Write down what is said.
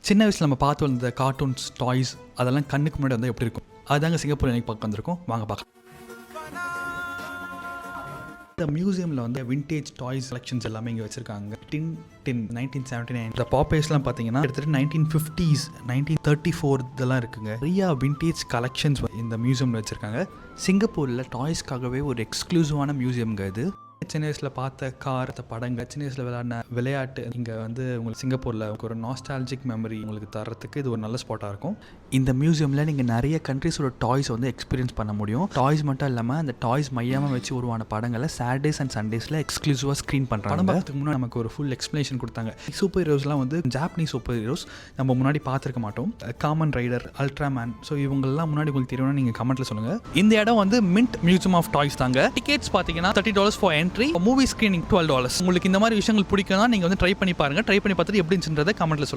சின்ன வயசில் நம்ம பார்த்து வந்த கார்ட்டூன்ஸ், டாய்ஸ் அதெல்லாம் கண்ணுக்கு முன்னாடி வந்து எப்படி இருக்கும், அதுதாங்க சிங்கப்பூர் எனக்கு பார்க்க வந்திருக்கோம். வாங்க பார்க்கலாம். இந்த மியூசியமில் வந்து விண்டேஜ் டாய்ஸ் கலெக்ஷன்ஸ் எல்லாமே இங்கே வச்சுருக்காங்க. டின் 1979 இந்த பாப்பேஸ்லாம் பார்த்தீங்கன்னா கிட்டத்தட்ட 1950s 1934 இதெல்லாம் இருக்குங்க. நிறையா விண்டேஜ் கலெக்ஷன்ஸ் இந்த மியூசியமில் வச்சுருக்காங்க. சிங்கப்பூரில் டாய்ஸ்க்காகவே ஒரு எக்ஸ்க்ளூசிவான மியூசியம்ங்க இது. சின்ன வயசில் பார்த்த கார், படங்கள், சின்ன வயசில் விளையாடின விளையாட்டு இங்கே வந்து உங்களுக்கு சிங்கப்பூரில் ஒரு நாஸ்டாலஜிக் மெமரி உங்களுக்கு தரத்துக்கு இது ஒரு நல்ல ஸ்பாட்டாக இருக்கும். இந்த மியூசியமில் நீங்கள் நிறைய கண்ட்ரிஸோட டாய்ஸ் வந்து எக்ஸ்பீரியன்ஸ் பண்ண முடியும். டாய்ஸ் மட்டும் இல்லாமல் அந்த டாய்ஸ் மையமாக வச்சு உருவான படங்களை சாட்டர்டேஸ் அண்ட் சண்டேஸில் எக்ஸ்க்ளூசிவாக ஸ்க்ரீன் பண்ணுறாங்க. படம் பார்க்கறதுக்கு முன்னாடி நமக்கு ஒரு ஃபுல் எக்ஸ்ப்ளனேஷன் கொடுத்தாங்க. சூப்பர் ஹீரோஸ்லாம் வந்து ஜாப்பனீஸ் சூப்பர் ஹீரோஸ் நம்ம முன்னாடி பார்த்துருக்க மாட்டோம். காமன் ரைடர், அல்ட்ராமேன், ஸோ இவங்கெல்லாம் முன்னாடி உங்களுக்கு தெரியும்னா நீங்கள் கமெண்ட்டில் சொல்லுங்கள். இந்த இடம் வந்து மின்ட் மியூசியம் ஆஃப் டாய்ஸ் தாங்க. டிக்கெட்ஸ் பார்த்தீங்கன்னா $30 ஃபார் என்ட்ரி, மூவி ஸ்க்ரீனிங் $12. உங்களுக்கு இந்த மாதிரி விஷயங்கள் பிடிக்கும்னா நீங்கள் வந்து ட்ரை பண்ணி பாருங்கள். ட்ரை பண்ணி பார்த்துட்டு எப்படி இருந்துச்சுன்றதை கமெண்ட்டில் சொல்லுங்கள்.